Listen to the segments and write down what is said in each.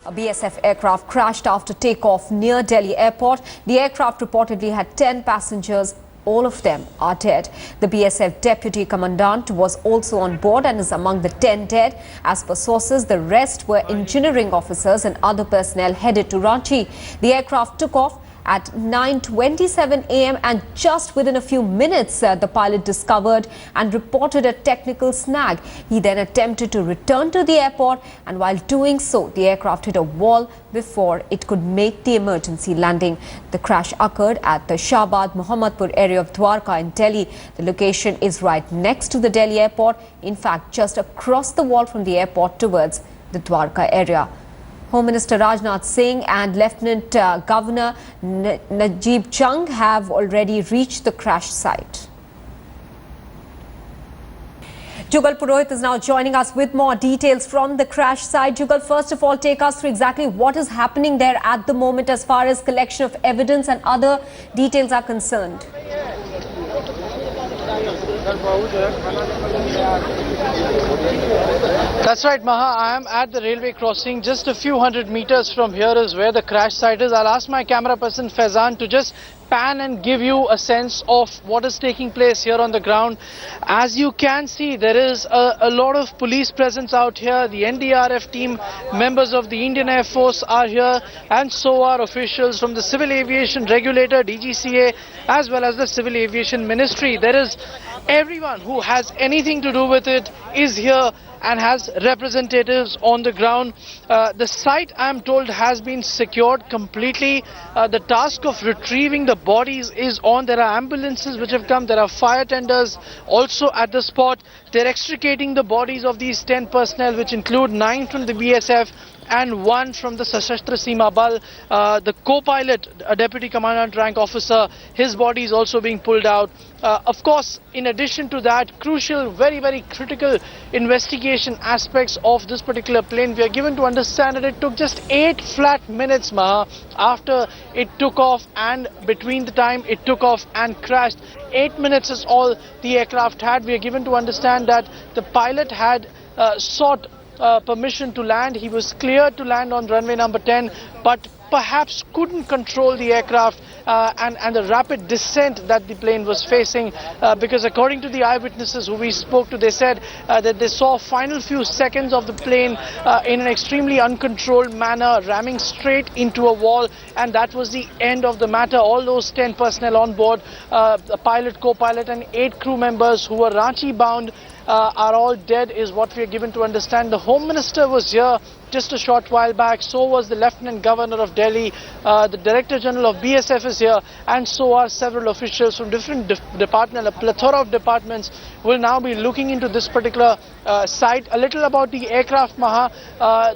A BSF aircraft crashed after takeoff near Delhi airport. The aircraft reportedly had 10 passengers. All of them are dead. The BSF deputy commandant was also on board and is among the 10 dead. As per sources, the rest were engineering officers and other personnel headed to Ranchi. The aircraft took off at 9:27 a.m. and just within a few minutes the pilot discovered and reported a technical snag. He then attempted to return to the airport, and while doing so the aircraft hit a wall before it could make the emergency landing. The crash occurred at the Shahbad Mohammadpur area of Dwarka in Delhi. The location is right next to the Delhi airport, in fact just across the wall from the airport towards the Dwarka area. Home Minister Rajnath Singh and Lieutenant Governor Najib Chung have already reached the crash site. Jugal Purohit is now joining us with more details from the crash site. Jugal, first of all, take us through exactly what is happening there at the moment as far as collection of evidence and other details are concerned. That's right, Maha. I am at the railway crossing. Just a few hundred meters from here is where the crash site is. I'll ask my camera person Faizan to just pan and give you a sense of what is taking place here on the ground. As you can see, there is a lot of police presence out here. The NDRF team, members of the Indian Air Force are here, and so are officials from the Civil Aviation Regulator, DGCA, as well as the Civil Aviation Ministry. There is everyone who has anything to do with it is here and has representatives on the ground. The site, I am told, has been secured completely. The task of retrieving the bodies is on. There are ambulances which have come. There are fire tenders also at the spot. They're extricating the bodies of these 10 personnel, which include 9 from the BSF and 1 from the Sashastra Seema Bal. The co-pilot, a deputy commandant rank officer, his body is also being pulled out. Of course, in addition to that, crucial, very critical investigation aspects of this particular plane. We are given to understand that it took just 8 flat minutes, Maha, after it took off and between the time it took off and crashed. 8 minutes is all the aircraft had. We are given to understand that the pilot had sought permission to land. He was cleared to land on runway number 10, but perhaps couldn't control the aircraft and the rapid descent that the plane was facing, because according to the eyewitnesses who we spoke to, they said that they saw final few seconds of the plane in an extremely uncontrolled manner ramming straight into a wall, and that was the end of the matter. All those 10 personnel on board, the pilot, co-pilot and 8 crew members who were Ranchi bound, are all dead is what we are given to understand. The Home Minister was here just a short while back, so was the Lieutenant Governor of Delhi, the Director General of BSF is here, and so are several officials from different departments. A plethora of departments will now be looking into this particular site. A little about the aircraft, Maha.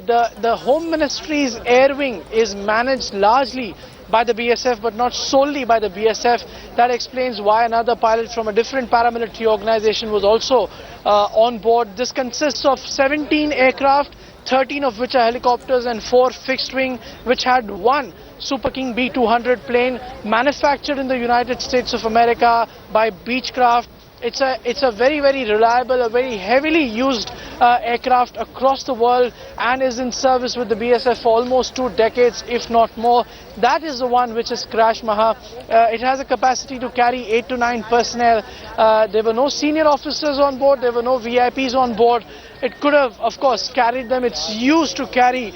The Home Ministry's air wing is managed largely by the BSF, but not solely by the BSF. That explains why another pilot from a different paramilitary organization was also on board. This consists of 17 aircraft, 13 of which are helicopters and 4 fixed wing, which had 1 Super King B-200 plane manufactured in the United States of America by Beechcraft. It's a very reliable, a very heavily used aircraft across the world and is in service with the BSF for almost 2 decades, if not more. That is the one which has crashed, Maha. It has a capacity to carry 8 to 9 personnel. There were no senior officers on board. There were no VIPs on board. It could have, of course, carried them. It's used to carry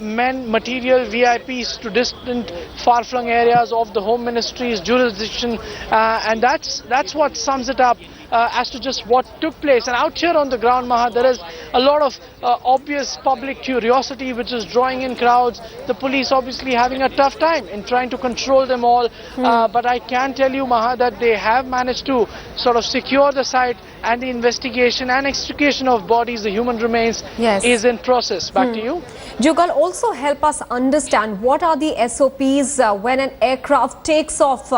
men, material, VIPs to distant, far-flung areas of the Home Ministry's jurisdiction, and that's what sums it up as to just what took place. And out here on the ground, Maha, there is a lot of obvious public curiosity which is drawing in crowds. The police obviously having a tough time in trying to control them all, but I can tell you, Maha, that they have managed to sort of secure the site, and the investigation and extrication of bodies, the human remains, is in process. Back to you. Jugal, also help us understand what are the SOPs when an aircraft takes off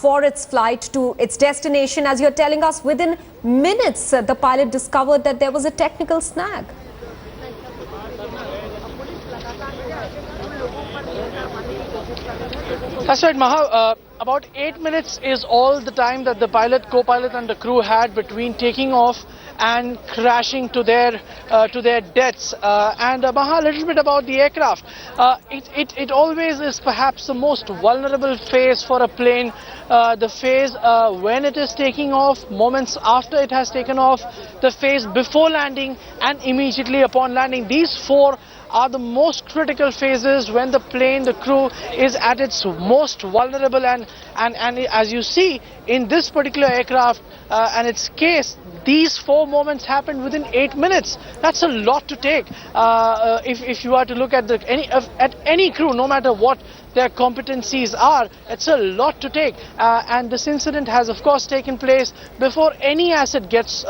for its flight to its destination. As you're telling us, within minutes the pilot discovered that there was a technical snag. That's right, Maha. About 8 minutes is all the time that the pilot, co-pilot and the crew had between taking off and crashing to their deaths. Maha, a little bit about the aircraft. It always is perhaps the most vulnerable phase for a plane. The phase when it is taking off, moments after it has taken off, the phase before landing, and immediately upon landing. These four are the most critical phases when the plane, the crew is at its most vulnerable, and as you see in this particular aircraft and its case, these 4 moments happened within 8 minutes. That's a lot to take. If you are to look at any crew, no matter what their competencies are, it's a lot to take. And this incident has of course taken place before any asset gets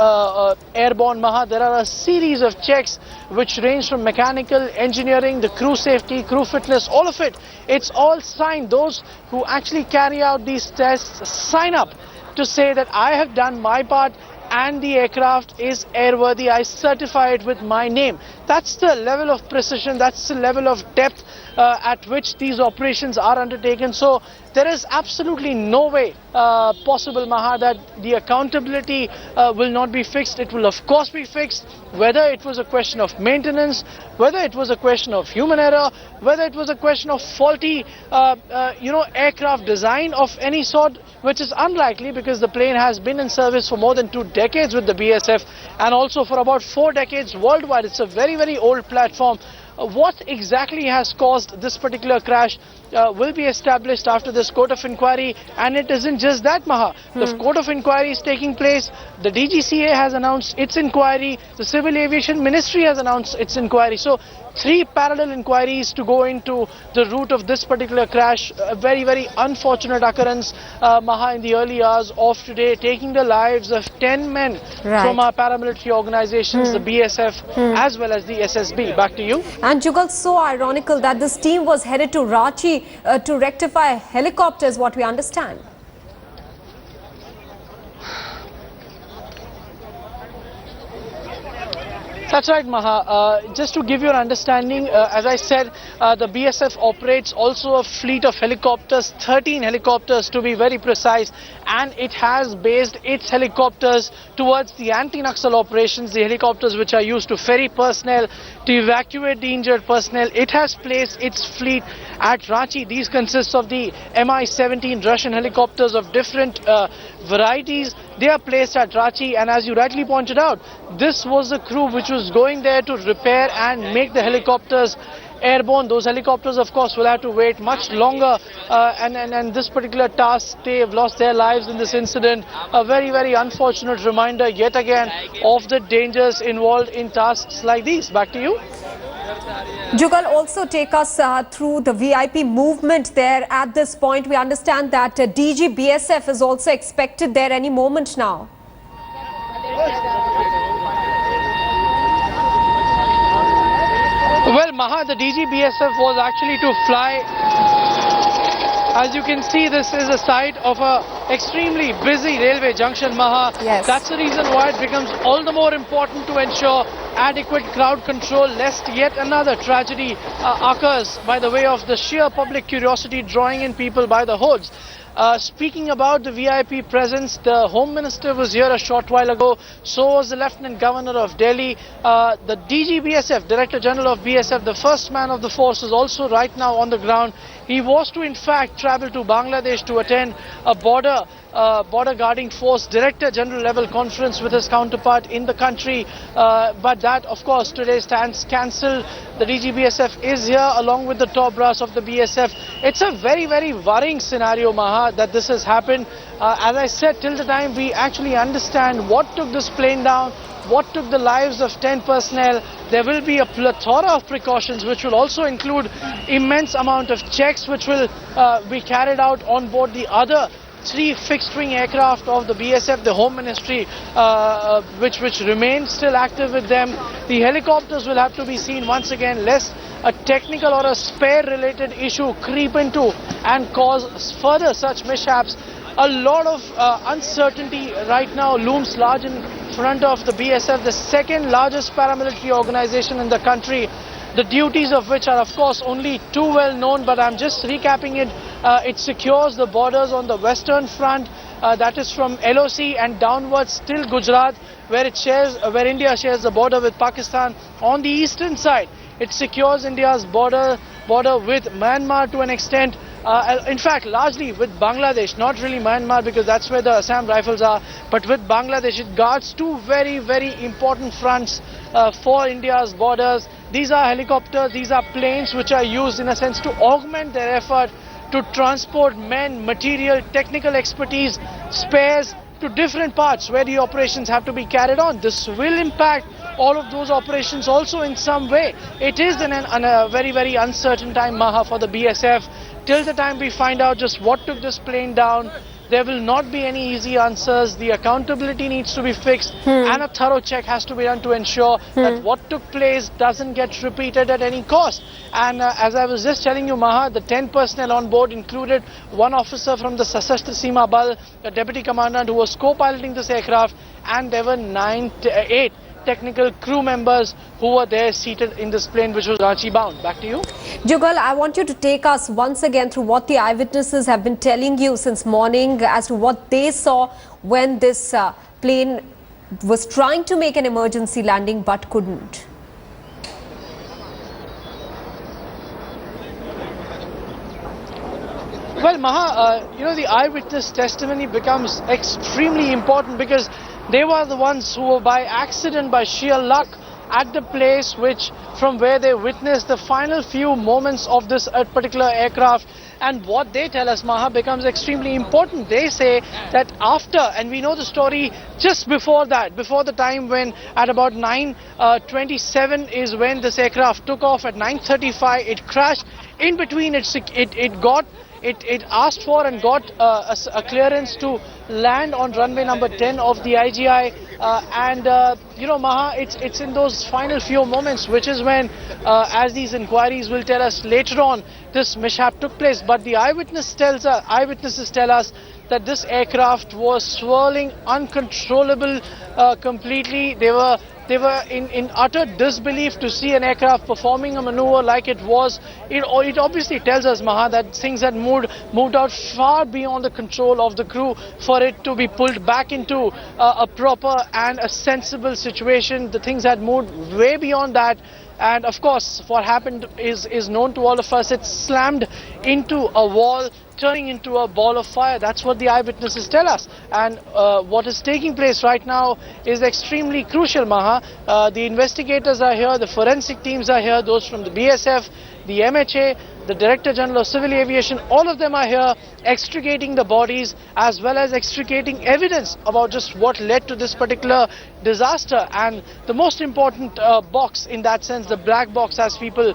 airborne, Maha. There are a series of checks which range from mechanical, engineering, the crew safety, crew fitness, all of it. It's all signed. Those who actually carry out these tests sign up to say that I have done my part and the aircraft is airworthy. I certify it with my name. That's the level of precision, that's the level of depth at which these operations are undertaken. So there is absolutely no way possible, Maha, that the accountability will not be fixed. It will of course be fixed, whether it was a question of maintenance, whether it was a question of human error, whether it was a question of faulty aircraft design of any sort, which is unlikely because the plane has been in service for more than 2 decades with the BSF and also for about 4 decades worldwide. It's a very, very old platform. What exactly has caused this particular crash will be established after this court of inquiry, and it isn't just that, Maha. The court of inquiry is taking place, the DGCA has announced its inquiry, the Civil Aviation Ministry has announced its inquiry. So 3 parallel inquiries to go into the root of this particular crash. A very, very unfortunate occurrence, Maha, in the early hours of today, taking the lives of 10 men from our paramilitary organizations, the BSF as well as the SSB. Back to you. And Jugal, so ironical that this team was headed to Ranchi to rectify helicopters, what we understand. That's right, Maha. Just to give you an understanding, as I said, the BSF operates also a fleet of helicopters, 13 helicopters to be very precise, and it has based its helicopters towards the anti-Naxal operations, the helicopters which are used to ferry personnel, to evacuate the injured personnel. It has placed its fleet at Ranchi. These consist of the Mi-17 Russian helicopters of different varieties. They are placed at Ranchi, and as you rightly pointed out, this was the crew which was going there to repair and make the helicopters airborne. Those helicopters of course will have to wait much longer, and this particular task, they have lost their lives in this incident. A very, very unfortunate reminder yet again of the dangers involved in tasks like these. Back to you. Jugal, also take us through the VIP movement there at this point. We understand that DG BSF is also expected there any moment now. Well, Maha, the DG BSF was actually to fly. As you can see, this is a site of a extremely busy railway junction, Maha. Yes. That's the reason why it becomes all the more important to ensure adequate crowd control, lest yet another tragedy occurs by the way of the sheer public curiosity drawing in people by the hordes. Speaking about the VIP presence, the Home Minister was here a short while ago, so was the Lieutenant Governor of Delhi. The DG BSF, Director General of BSF, the first man of the force, is also right now on the ground. He was to in fact travel to Bangladesh to attend a border guarding force Director General level conference with his counterpart in the country, but that of course today stands cancelled. The DG BSF is here along with the top brass of the BSF. It's a very, very worrying scenario, Maha, that this has happened. As I said, till the time we actually understand what took this plane down, what took the lives of 10 personnel, there will be a plethora of precautions which will also include immense amount of checks which will be carried out on board the other 3 fixed-wing aircraft of the BSF, the Home Ministry, which remain still active with them. The helicopters will have to be seen once again, lest a technical or a spare-related issue creep into and cause further such mishaps. A lot of uncertainty right now looms large in front of the BSF, the second largest paramilitary organization in the country, the duties of which are of course only too well known, but I'm just recapping it. It secures the borders on the western front, that is from LOC and downwards till Gujarat, where India shares the border with Pakistan. On the eastern side, it secures India's border with Myanmar to an extent. In fact, largely with Bangladesh, not really Myanmar because that's where the Assam Rifles are, but with Bangladesh. It guards two very, very important fronts for India's borders. These are helicopters, these are planes which are used in a sense to augment their effort to transport men, material, technical expertise, spares to different parts where the operations have to be carried on. This will impact all of those operations also in some way. It is in a very, very uncertain time, Maha, for the BSF. Till the time we find out just what took this plane down, there will not be any easy answers. The accountability needs to be fixed and a thorough check has to be done to ensure that what took place doesn't get repeated at any cost. And as I was just telling you, Maha, the 10 personnel on board included one officer from the Sashastra Seema Bal, a deputy commandant who was co-piloting this aircraft, and there were 8 technical crew members who were there seated in this plane which was Ranchi bound. Back to you. Jugal, I want you to take us once again through what the eyewitnesses have been telling you since morning as to what they saw when this plane was trying to make an emergency landing but couldn't. Well, Maha, the eyewitness testimony becomes extremely important because they were the ones who were by accident, by sheer luck, at the place from where they witnessed the final few moments of this particular aircraft. And what they tell us, Maha, becomes extremely important. They say that after, and we know the story just before that, before the time when at about 9:27 is when this aircraft took off. At 9:35 it crashed. In between it asked for and got a clearance to land on runway number 10 of the IGI, Maha, it's in those final few moments which is when, as these inquiries will tell us later on, this mishap took place. But the eyewitnesses tell us that this aircraft was swirling uncontrollable completely. They were in utter disbelief to see an aircraft performing a maneuver like it was. It obviously tells us, Maha, that things had moved out far beyond the control of the crew for it to be pulled back into a proper and a sensible situation. The things had moved way beyond that. And of course, what happened is known to all of us. It slammed into a wall, turning into a ball of fire. That's what the eyewitnesses tell us. And what is taking place right now is extremely crucial, Maha. The investigators are here, the forensic teams are here, those from the BSF, the MHA, the Director General of Civil Aviation, all of them are here extricating the bodies as well as extricating evidence about just what led to this particular disaster. And the most important box in that sense, the black box as people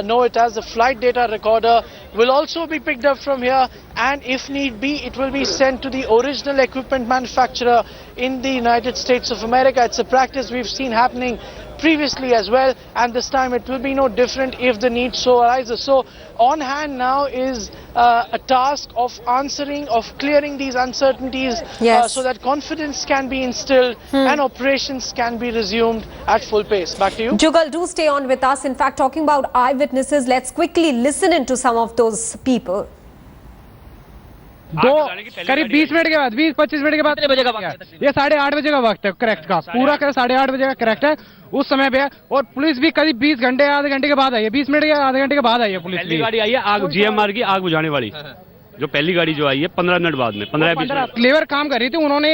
know it as, the flight data recorder, will also be picked up from here, and if need be, it will be sent to the original equipment manufacturer in the United States of America. It's a practice we've seen happening previously as well, and this time it will be no different if the need so arises. So on hand now is a task of clearing these uncertainties, so that confidence can be instilled and operations can be resumed at full pace. Back to you. Jugal, do stay on with us. In fact, talking about eyewitnesses, let's quickly listen into some of those people. करीब 20 minute के बाद 20-25 minute के बाद ये 8:30 बजे का वक्त है करेक्ट का, पूरा 8:30 बजे का करेक्ट है उस समय पे। और पुलिस भी करीब 20 घंटे आधे घंटे के बाद आई है, 20 मिनट के आधे घंटे के बाद आई है पुलिस। पहली गाड़ी आई है आग GMR की आग बुझाने वाली, जो पहली गाड़ी जो आई है 15 मिनट बाद में, 15-20 मिनट। लेबर काम कर रही थी, उन्होंने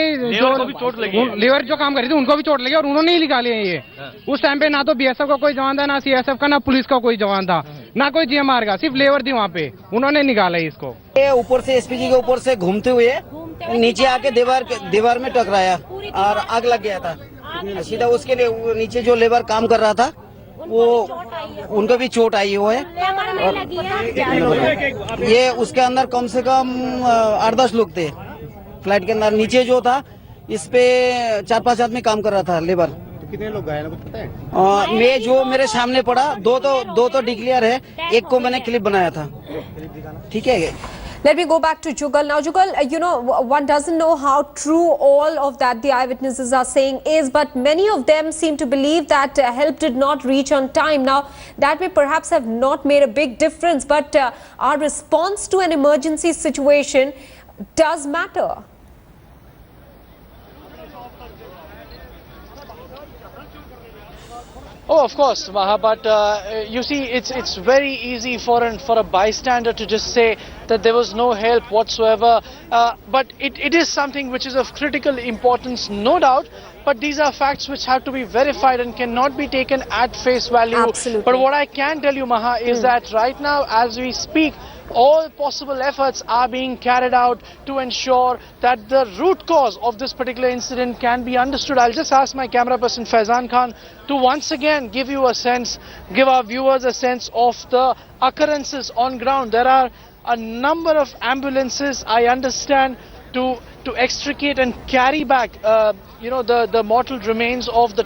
लेबर जो काम कर रही थी उनको भी चोट लगी और उन्होंने ही निकाले हैं ये। उस टाइम पे ना तो BSF का कोई जवान था, ना CSF का, ना पुलिस का कोई जवान था, ना कोई GMR का, सिर्फ लेबर थी वहाँ पे, उन्होंने निकाला है इसको। ऊपर से SPG के ऊपर से घूमते हुए नीचे आके दीवार में टकराया और आग लग गया था सीधा। उसके लिए नीचे जो लेबर काम कर रहा था वो उनको भी चोट आई हुआ है। ये उसके अंदर कम से कम 8-10 लोग थे फ्लाइट के अंदर। नीचे जो था इस पे 4-5 आदमी काम कर रहा था लेबर। तो कितने लोग घायल कुछ पता है? मैं जो मेरे सामने पड़ा दो तो डिक्लेयर है, एक को मैंने क्लिप बनाया था। ठीक है। Let me go back to Jugal. Now, Jugal, one doesn't know how true all of that the eyewitnesses are saying is, but many of them seem to believe that help did not reach on time. Now, that may perhaps have not made a big difference, but our response to an emergency situation does matter. Oh, of course, Maha, but you see, it's very easy for a bystander to just say that there was no help whatsoever. But it is something which is of critical importance, no doubt. But these are facts which have to be verified and cannot be taken at face value. Absolutely. But what I can tell you, Maha, is that right now, as we speak, all possible efforts are being carried out to ensure that the root cause of this particular incident can be understood. I'll just ask my camera person Faizan Khan to once again give you a sense, give our viewers a sense of the occurrences on ground. There are a number of ambulances, I understand, to extricate and carry back the mortal remains of the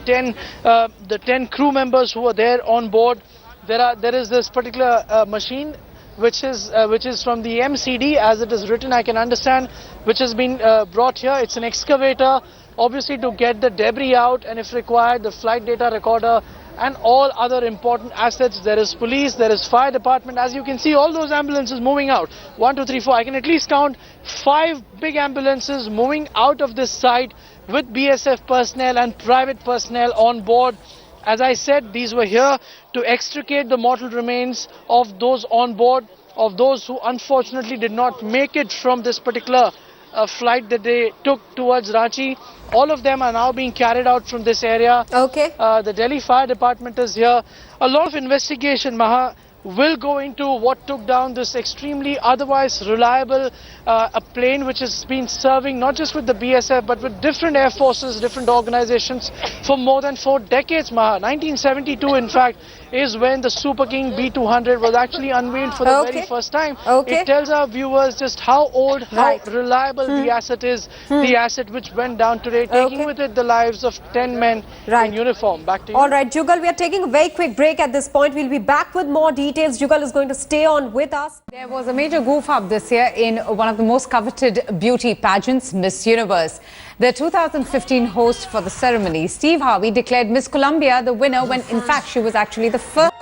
10 crew members who were there on board. There is this particular machine which is from the MCD, as it is written, I can understand, which has been brought here. It's an excavator, obviously, to get the debris out, and if required, the flight data recorder and all other important assets. There is police, there is fire department. As you can see, all those ambulances moving out. 1, 2, 3, 4. I can at least count 5 big ambulances moving out of this site with BSF personnel and private personnel on board. As I said, these were here to extricate the mortal remains of those on board, of those who unfortunately did not make it from this particular flight that they took towards Ranchi. All of them are now being carried out from this area. Okay. The Delhi Fire Department is here. A lot of investigation, Maha, will go into what took down this extremely otherwise reliable a plane which has been serving not just with the BSF but with different air forces, different organizations for more than 4 decades, Maha. 1972, in fact, is when the Super King B200 was actually unveiled for the very first time. Okay. It tells our viewers just how old, how Right. reliable the asset is, the asset which went down today, taking with it the lives of 10 men Right. in uniform. Back to you. All right, Jugal, we are taking a very quick break at this point. We'll be back with more details. Jugal is going to stay on with us. There was a major goof up this year in one of the most coveted beauty pageants, Miss Universe. The 2015 host for the ceremony, Steve Harvey, declared Miss Colombia the winner when in fact she was actually the first.